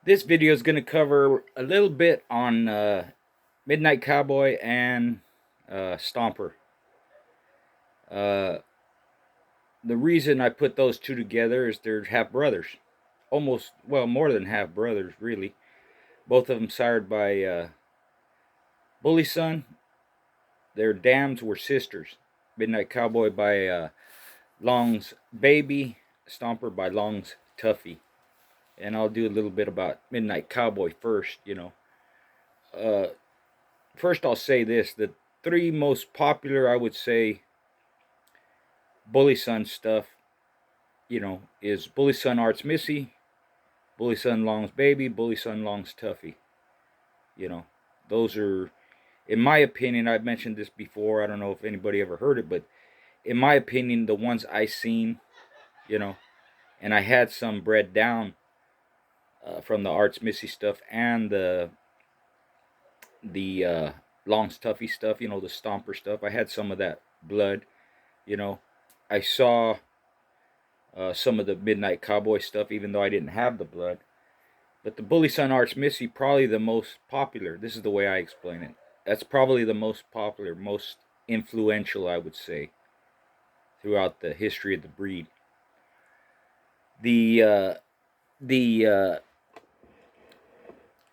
This video is going to cover a little bit on Midnight Cowboy and Stomper. Uh, the reason I put those two together is they're half brothers. Almost, well, more than half brothers, really. Both of them sired by Bully Son. Their dams were sisters. Midnight Cowboy by Long's Baby, Stomper by Long's Tuffy. And I'll do a little bit about Midnight Cowboy first, Uh, First, I'll say this: the three most popular, I would say, Bully Son stuff, is Bully Son Arts Missy, Bully Son Long's Baby, Bully Son Long's Tuffy. You know, those are, in my opinion, I've mentioned this before. I don't know if anybody ever heard it, but in my opinion, the ones I seen, you know, and I had some bred down from the Arts Missy stuff and the Long's Tuffy stuff. The Stomper stuff. I had some of that blood. You know, I saw some of the Midnight Cowboy stuff, even though I didn't have the blood. But the Bully Son Arts Missy, probably the most popular. This is the way I explain it. That's probably the most popular, most influential, I would say, throughout the history of the breed. The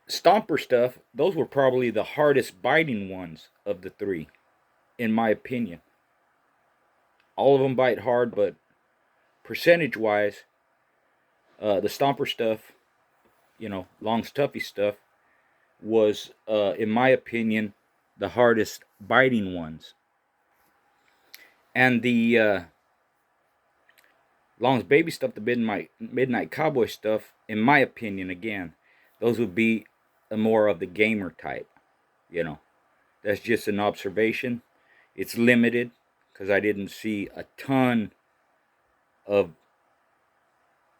Stomper stuff, those were probably the hardest biting ones of the three, in my opinion. All of them bite hard, but percentage-wise, the Stomper stuff, Long's Tuffy stuff, was, in my opinion, the hardest biting ones. And the Long's Baby stuff, the Midnight Cowboy stuff, in my opinion, again, those would be more of the gamer type. That's just an observation. It's limited because I didn't see a ton of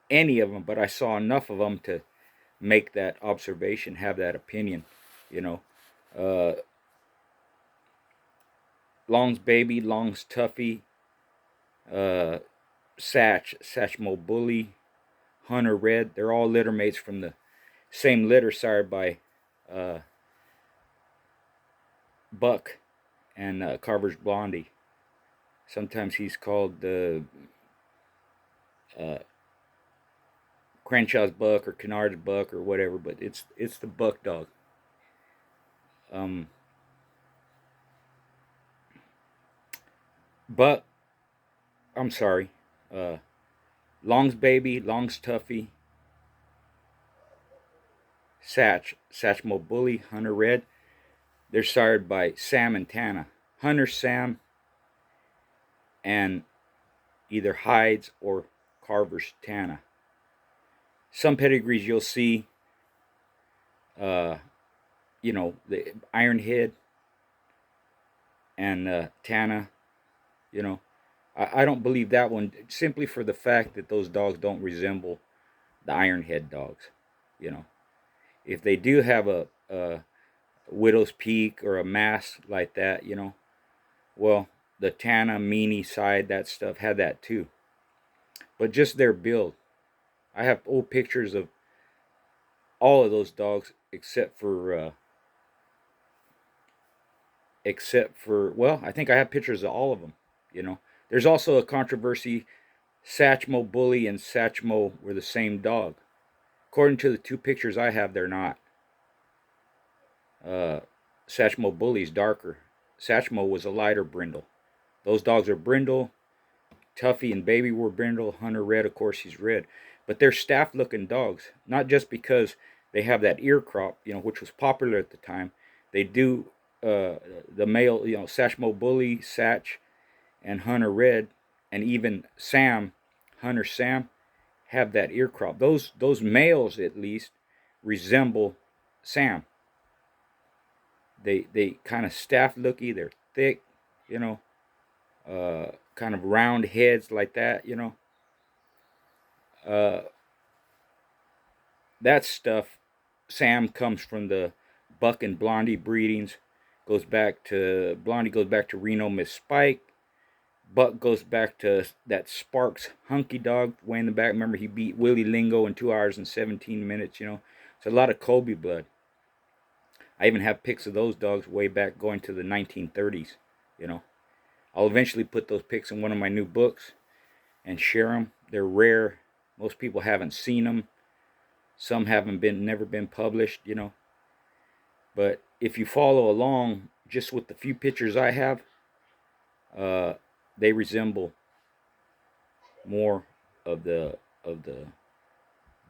any of them, but I saw enough of them to make that observation, have that opinion. Long's Baby, Long's Tuffy, Satchmo Bully, Hunter Red, they're all litter mates from the same litter sired by Buck and Carver's Blondie. Sometimes he's called Crenshaw's Buck or Kennard's Buck or whatever, but it's the Buck dog. But I'm sorry, Long's Baby, Long's Tuffy, Satchmo Bully, Hunter Red, they're sired by Sam and Tana. Hunter Sam and either Hyde's or Carver's Tana. Some pedigrees you'll see, the Ironhead and Tana. I don't believe that one, simply for the fact that those dogs don't resemble the Ironhead dogs. If they do have a Widow's Peak or a mass like that, well, the Tana, Meanie side, that stuff had that too. But just their build. I have old pictures of all of those dogs except for well, I think I have pictures of all of them. There's also a controversy. Satchmo Bully and Satchmo were the same dog. According to the two pictures I have, they're not. Satchmo Bully's darker. Satchmo was a lighter brindle. Those dogs are brindle. Tuffy and Baby were brindle. Hunter Red, of course, he's red. But they're staff-looking dogs. Not just because they have that ear crop, which was popular at the time. They do, the male, Satchmo Bully, Satch, and Hunter Red, and even Sam, Hunter Sam, have that ear crop. Those males, at least, resemble Sam. They kind of staff-looky. They're thick, kind of round heads like that, that stuff. Sam comes from the Buck and Blondie breedings. Blondie goes back to Reno Miss Spike. Buck goes back to that Sparks Hunky dog way in the back. Remember, he beat Willie Lingo in 2 hours and 17 minutes. It's a lot of Kobe blood. I even have pics of those dogs way back going to the 1930s. You know, I'll eventually put those pics in one of my new books and share them. They're rare. Most people haven't seen them. Some haven't been, never been published. You know, but if you follow along, just with the few pictures I have, uh, they resemble more of the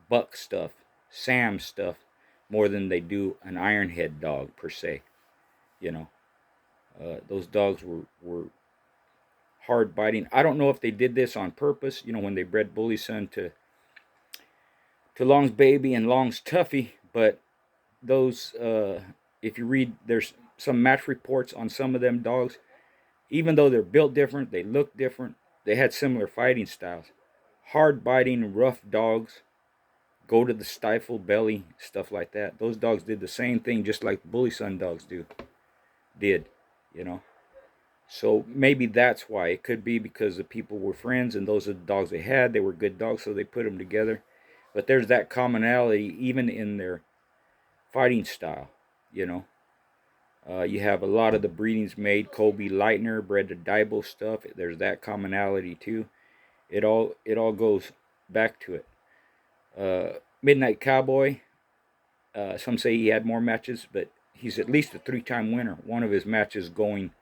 buck stuff, Sam stuff, more than they do an ironhead dog per se. You know, those dogs were hard biting. I don't know if they did this on purpose. You know, when they bred Bully Son to Long's Baby and Long's Tuffy, but those, if you read, there's some match reports on some of them dogs. Even though they're built different, they look different. They had similar fighting styles. Hard biting, rough dogs, go to the stifle, belly, stuff like that. Those dogs did the same thing, just like the Bully Son dogs did. You know. So maybe that's why. It could be because the people were friends and those are the dogs they had. They were good dogs, so they put them together. But there's that commonality even in their fighting style. You know, you have a lot of the breedings made. Kobe Lightner bred the Daibo stuff. There's that commonality too. It all goes back to it. Midnight Cowboy. Some say he had more matches, but he's at least a three-time winner. One of his matches going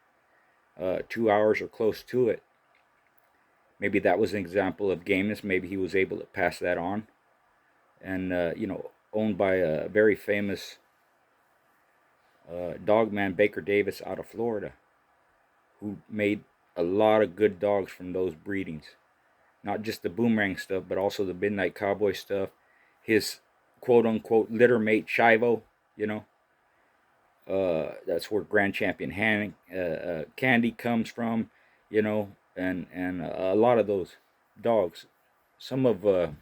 2 hours or close to it. Maybe that was an example of gameness. Maybe he was able to pass that on. And, you know, owned by a very famous dog man, Baker Davis, out of Florida, who made a lot of good dogs from those breedings. Not just the boomerang stuff, but also the Midnight Cowboy stuff. His quote-unquote litter mate, Shivo, you know. That's where Grand Champion Candy comes from, you know, and a lot of those dogs. Some of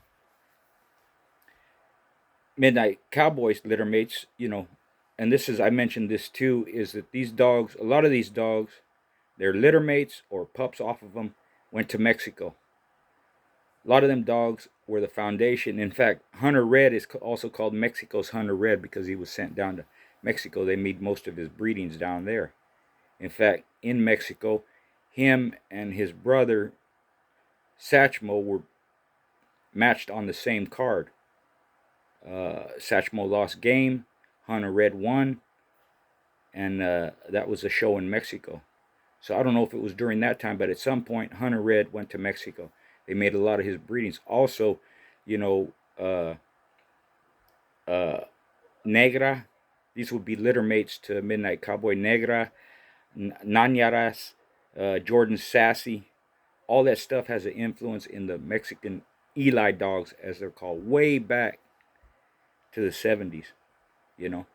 Midnight Cowboys litter mates, you know, and this is, I mentioned this too, is that these dogs, a lot of these dogs, their litter mates or pups off of them went to Mexico. A lot of them dogs were the foundation. In fact, Hunter Red is also called Mexico's Hunter Red because he was sent down to Mexico. They made most of his breedings down there. In fact, in Mexico, him and his brother Satchmo were matched on the same card. Satchmo lost game, Hunter Red won, and that was a show in Mexico. So I don't know if it was during that time, but at some point, Hunter Red went to Mexico. They made a lot of his breedings. Also, you know, Negra. These would be litter mates to Midnight Cowboy. Negra, Nanaras, Jordan Sassy. All that stuff has an influence in the Mexican Eli dogs, as they're called, way back to the 70s, you know.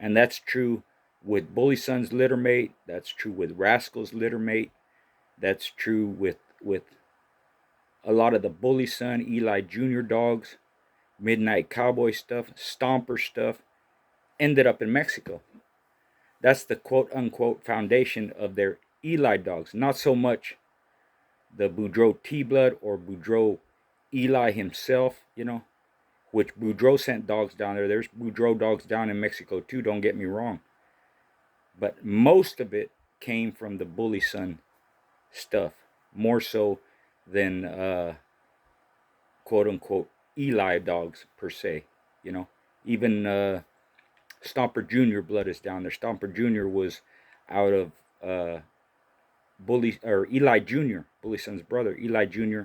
And that's true with Bully Son's litter mate. That's true with Rascal's litter mate. That's true with a lot of the Bully Son, Eli Jr. dogs, Midnight Cowboy stuff, Stomper stuff, ended up in Mexico. That's the quote-unquote foundation of their Eli dogs. Not so much the Boudreaux T-Blood or Boudreaux Eli himself, you know, which Boudreaux sent dogs down there. There's Boudreaux dogs down in Mexico too, don't get me wrong. But most of it came from the Bully Son stuff, more so than quote-unquote Eli dogs per se, you know. Even Stomper Jr. blood is down there. Stomper Jr. was out of Eli Jr., Bully Son's brother, Eli Jr.,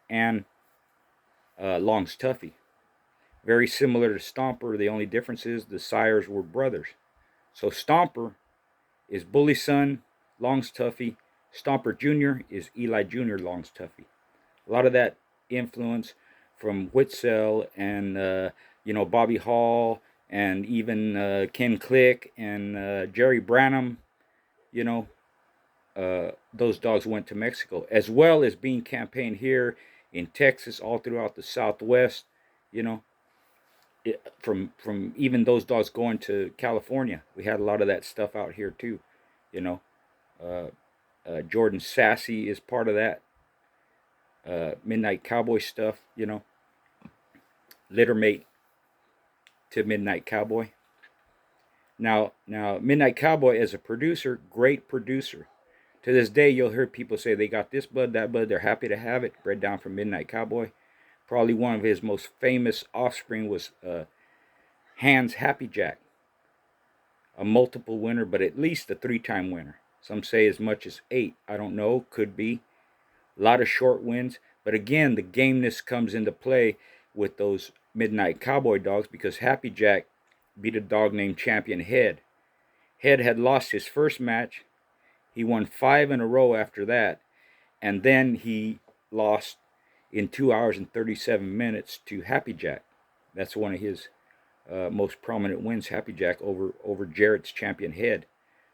and Long's Tuffy. Very similar to Stomper. The only difference is the sires were brothers. So Stomper is Bully Son, Long's Tuffy. Stomper Jr. is Eli Jr., Long's Tuffy. A lot of that influence from Whitcell and you know, Bobby Hall and even Ken Click and Jerry Branham, you know, those dogs went to Mexico, as well as being campaigned here in Texas, all throughout the Southwest, you know, from even those dogs going to California. We had a lot of that stuff out here too, you know. Jordan Sassy is part of that. Midnight Cowboy stuff, you know. Littermate to Midnight Cowboy. Now, Midnight Cowboy as a producer, great producer. To this day, you'll hear people say they got this blood, that blood. They're happy to have it, bred down from Midnight Cowboy. Probably one of his most famous offspring was Hans Happy Jack, a multiple winner, but at least a 3-time winner. Some say as much as 8. I don't know. Could be. A lot of short wins. But again, the gameness comes into play with those Midnight Cowboy dogs because Happy Jack beat a dog named Champion Head. Head had lost his first match. He won 5 in a row after that. And then he lost in 2 hours and 37 minutes to Happy Jack. That's one of his most prominent wins, Happy Jack, over Jarrett's Champion Head.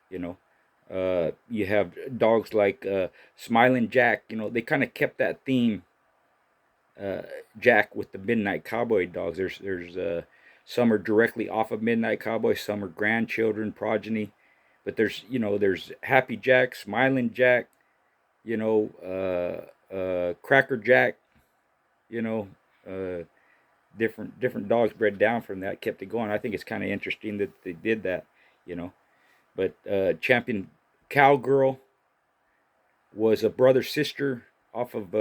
You know, you have dogs like Smiling Jack. You know, they kind of kept that theme, Jack, with the Midnight Cowboy dogs. There's some are directly off of Midnight Cowboy, some are grandchildren, progeny, but there's Happy Jack, Smiling Jack, Cracker Jack, you know, uh, different dogs bred down from that kept it going. I think it's kind of interesting that they did that, you know. But Champion Cowgirl was a brother sister off of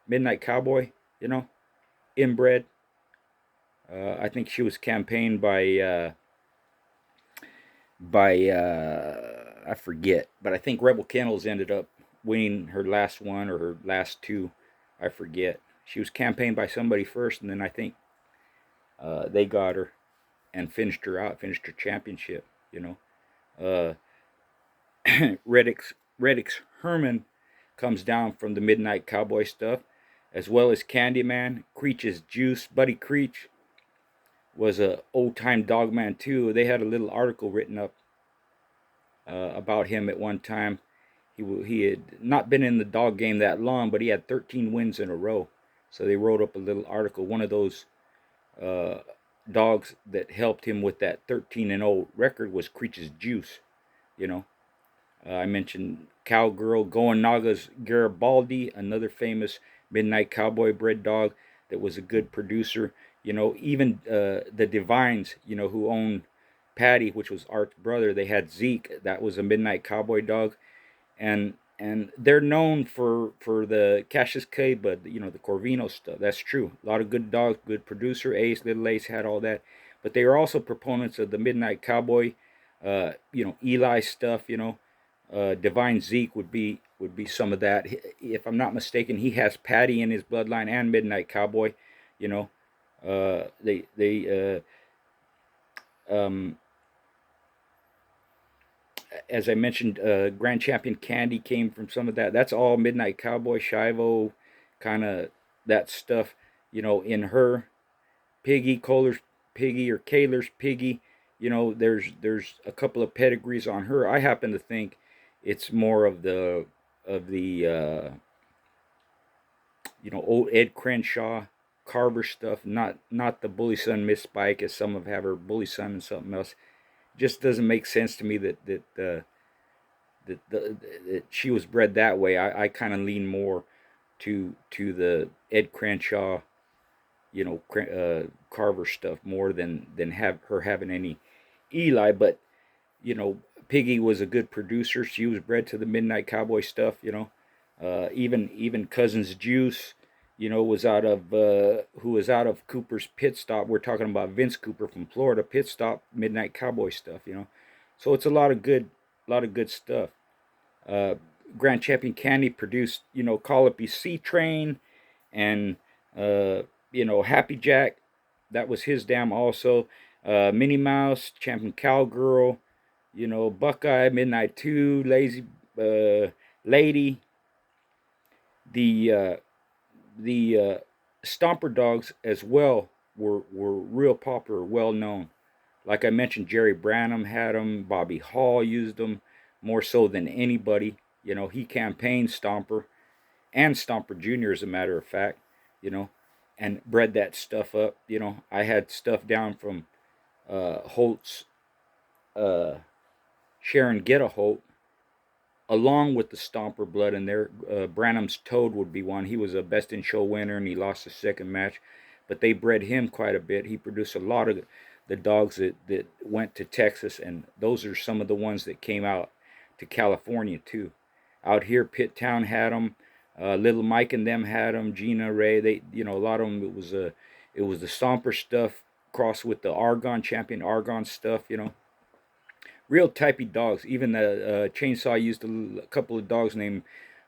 Midnight Cowboy, you know, inbred. I think she was campaigned by I forget, but I think Rebel Kennels ended up winning her last one or her last two. I forget. She was campaigned by somebody first, and then I think they got her and finished her out, finished her championship. You know, Reddick's Herman comes down from the Midnight Cowboy stuff, as well as Candyman, Creech's Juice. Buddy Creech was a old time dog man too. They had a little article written up about him at one time. He had not been in the dog game that long, but he had 13 wins in a row. So they wrote up a little article. One of those uh, dogs that helped him with that 13-0 record was Creech's Juice. You know, I mentioned Cowgirl, Going Naga's Garibaldi, another famous Midnight Cowboy bred dog that was a good producer. You know, even the Divines, you know, who owned Patty, which was Art's brother, they had Zeke, that was a Midnight Cowboy dog, and they're known for the Cassius Clay, but you know the Corvino stuff. That's true. A lot of good dogs, good producer. Ace, Little Ace had all that, but they are also proponents of the Midnight Cowboy. You know, Eli stuff. You know, Divine Zeke would be some of that. If I'm not mistaken, he has Patty in his bloodline and Midnight Cowboy. You know, they as I mentioned, Grand Champion Candy came from some of that. That's all Midnight Cowboy, Shivo, kind of that stuff. You know, in her Piggy, Kohler's Piggy, or Kaler's Piggy. You know, there's a couple of pedigrees on her. I happen to think it's more of the you know, old Ed Crenshaw, Carver stuff. Not the Bully Son Miss Spike, as some have her Bully Son and something else. Just doesn't make sense to me that she was bred that way. I kind of lean more to the Ed Crenshaw, you know, Carver stuff more than have her having any Eli. But you know, Piggy was a good producer. She was bred to the Midnight Cowboy stuff. You know, even Cousins Juice, you know, was out of who was out of Cooper's Pit Stop. We're talking about Vince Cooper from Florida. Pit Stop, Midnight Cowboy stuff. You know, so it's a lot of good stuff. Uh, Grand Champion Candy produced, you know, Call It Be Sea Train, and you know, Happy Jack. That was his dam also. Minnie Mouse, Champion Cowgirl, you know, Buckeye, Midnight 2, Lazy Lady. The Stomper dogs as well were real popular, well known. Like I mentioned, Jerry Branham had them. Bobby Hall used them more so than anybody. You know, he campaigned Stomper and Stomper Jr., as a matter of fact, you know, and bred that stuff up. You know, I had stuff down from Holt's, uh, Sharon Get a Holt, along with the Stomper blood in there. Branham's Toad would be one. He was a best in show winner and he lost the second match. but they bred him quite a bit. He produced a lot of the dogs that went to Texas, and those are some of the ones that came out to California too. Out here, Pitt Town had them. Little Mike and them had them. Gina Ray, they, a lot of them. It was the Stomper stuff crossed with the Argon champion Argon stuff. Real typey dogs. Even the chainsaw used a couple of dogs named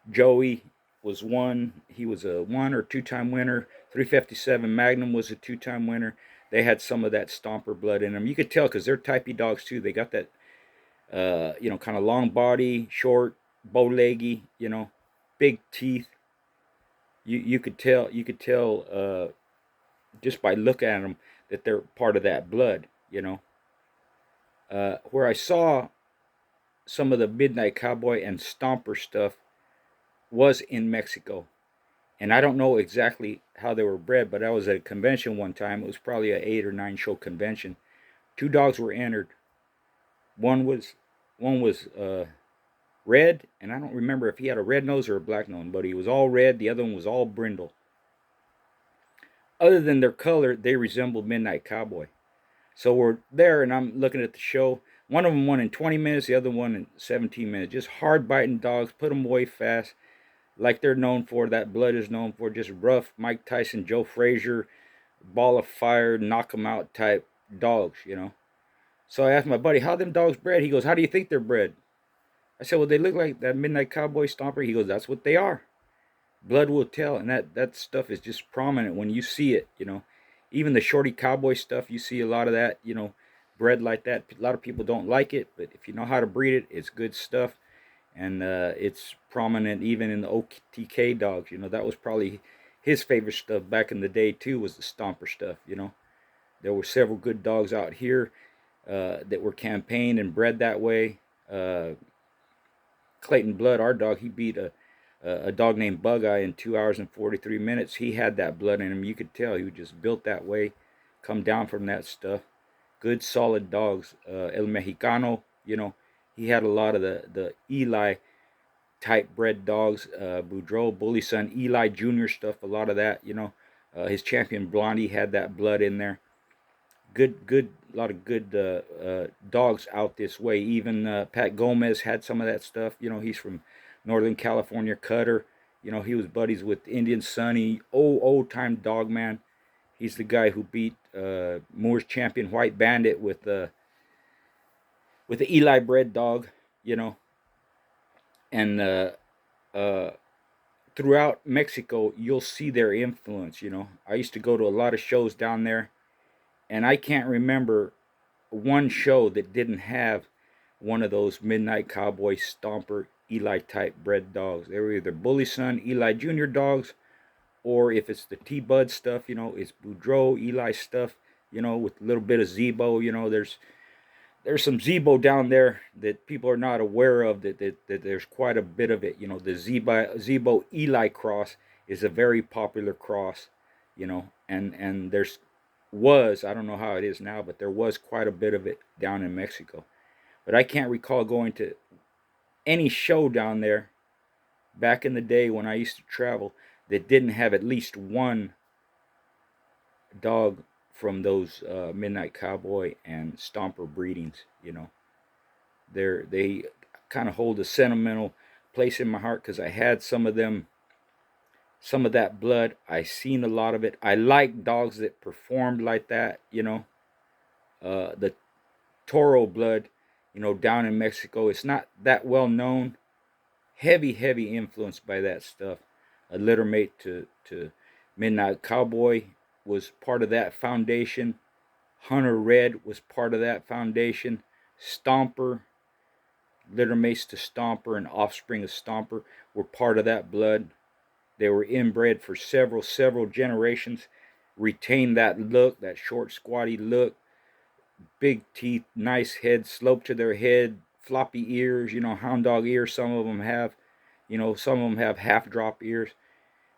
Joey was one. He was a 1 or 2 time winner. 357 Magnum was a 2 time winner. They had some of that Stomper blood in them. You could tell because they're typey dogs too. They got that, kind of long body, short, bow leggy, big teeth. You could tell. You could tell just by looking at them that they're part of that blood. Where I saw some of the Midnight Cowboy and Stomper stuff was in Mexico. And I don't know exactly how they were bred, but I was at a convention one time. It was probably an 8 or 9 show convention. 2 dogs were entered. One was red, and I don't remember if he had a red nose or a black nose, but he was all red. The other one was all brindle. Other than their color, they resembled Midnight Cowboy. So we're there, and I'm looking at the show. One of them won in 20 minutes, the other one in 17 minutes. Just hard biting dogs, put them away fast, like they're known for. That blood is known for. Just rough Mike Tyson, Joe Frazier, ball of fire, knock them out type dogs. So I asked my buddy, how them dogs bred? He goes, how do you think they're bred? I said, well, they look like that Midnight Cowboy Stomper. He goes, that's what they are. Blood will tell, and that stuff is just prominent when you see it. Even the shorty cowboy stuff, you see a lot of that, bred like that. A lot of people don't like it, but if you know how to breed it, it's good stuff. And it's prominent even in the OTK dogs. That was probably his favorite stuff back in the day too, was the Stomper stuff. There were several good dogs out here that were campaigned and bred that way. Clayton Blood, our dog, he beat a dog named Bug Eye in 2 hours and 43 minutes. He had that blood in him. You could tell he was just built that way, come down from that stuff. Good, solid dogs. El Mexicano, he had a lot of the Eli type bred dogs. Boudreaux, Bully Son, Eli Jr. stuff, a lot of that. His champion Blondie had that blood in there. Good, a lot of good dogs out this way. Even Pat Gomez had some of that stuff. He's from Northern California. Cutter, he was buddies with Indian Sonny, old time dog man. He's the guy who beat Moore's champion White Bandit with the Eli bred dog. And throughout Mexico, you'll see their influence. I used to go to a lot of shows down there, and I can't remember one show that didn't have one of those Midnight Cowboy Stomper Eli type bred dogs. They were either Bully Son, Eli Jr. dogs, or if it's the T-Bud stuff, it's Boudreaux, Eli stuff, with a little bit of Zebo. There's some Zebo down there that people are not aware of, that there's quite a bit of it. The Zebo Eli cross is a very popular cross, and I don't know how it is now, but there was quite a bit of it down in Mexico. But I can't recall going to any show down there back in the day when I used to travel that didn't have at least one dog from those Midnight Cowboy and Stomper breedings. They kind of hold a sentimental place in my heart because I had some of them, some of that blood. I seen a lot of it. I like dogs that performed like that. The Toro blood, down in Mexico, it's not that well known. Heavy influenced by that stuff. A littermate to Midnight Cowboy was part of that foundation. Hunter Red was part of that foundation. Stomper, littermates to Stomper and offspring of Stomper were part of that blood. They were inbred for several generations. Retained that look, that short, squatty look. Big teeth, nice head, slope to their head, floppy ears, hound dog ears. Some of them have, some of them have half drop ears.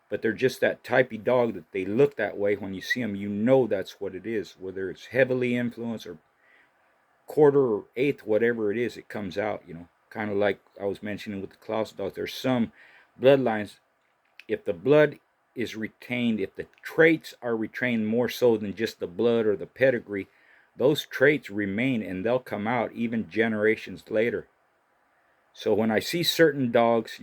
But they're just that typey dog that they look that way. When you see them, that's what it is. Whether it's heavily influenced or quarter or eighth, whatever it is, it comes out. Kind of like I was mentioning with the Klaus dogs. There's some bloodlines. If the blood is retained, if the traits are retained more so than just the blood or the pedigree, those traits remain and they'll come out even generations later. So when I see certain dogs,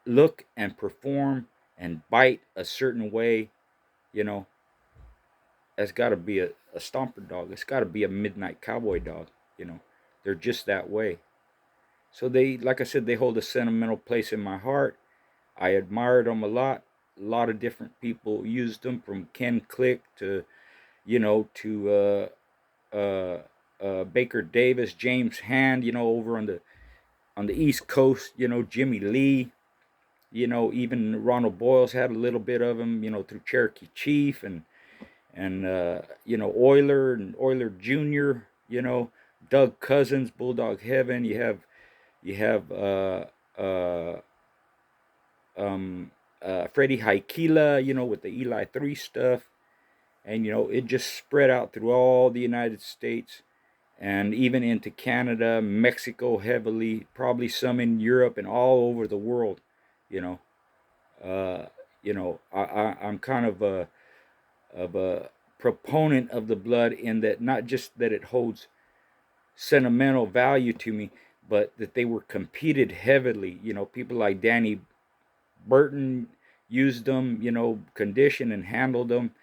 look and perform and bite a certain way, you know, that's got to be a Stomper dog. It's got to be a Midnight Cowboy dog. They're just that way. So they, like I said, they hold a sentimental place in my heart. I admired them a lot. A lot of different people used them, from Ken Click to, Baker Davis, James Hand, over on the East Coast, Jimmy Lee, even Ronald Boyles had a little bit of him, through Cherokee Chief and Euler and Euler Jr., Doug Cousins, Bulldog Heaven. You have Freddie Haikila, with the Eli 3 stuff. And, it just spread out through all the United States and even into Canada, Mexico heavily, probably some in Europe and all over the world, you know. I'm kind of a proponent of the blood, in that not just that it holds sentimental value to me, but that they were competed heavily. People like Danny Burton used them, conditioned and handled them.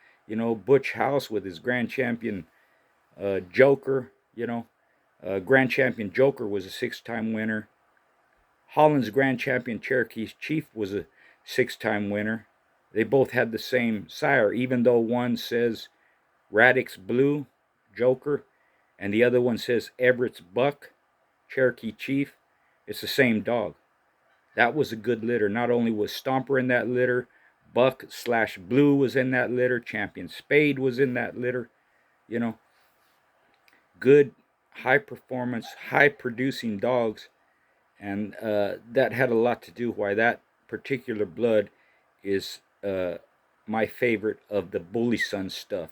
Butch House with his Grand Champion Joker, Grand Champion Joker was a 6-time winner. Holland's Grand Champion Cherokee Chief was a 6-time winner. They both had the same sire, even though one says Radix Blue, Joker, and the other one says Everett's Buck, Cherokee Chief. It's the same dog. That was a good litter. Not only was Stomper in that litter, Buck/Blue was in that litter, Champion Spade was in that litter. Good, high performance, high producing dogs. And that had a lot to do why that particular blood is my favorite of the Bully Son stuff.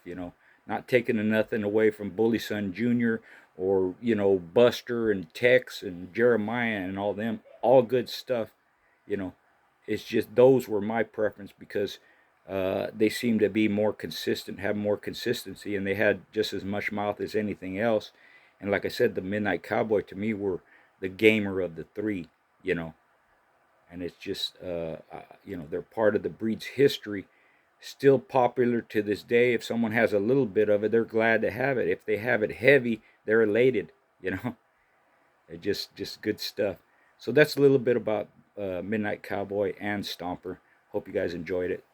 Not taking nothing away from Bully Son Jr. or Buster and Tex and Jeremiah and all them. All good stuff. It's just those were my preference, because they seem to be more consistent, have more consistency, and they had just as much mouth as anything else. And like I said, the Midnight Cowboy to me were the gamer of the three, and it's just, they're part of the breed's history, still popular to this day. If someone has a little bit of it, they're glad to have it. If they have it heavy, they're elated, It's just good stuff. So that's a little bit about Midnight Cowboy and Stomper. Hope you guys enjoyed it.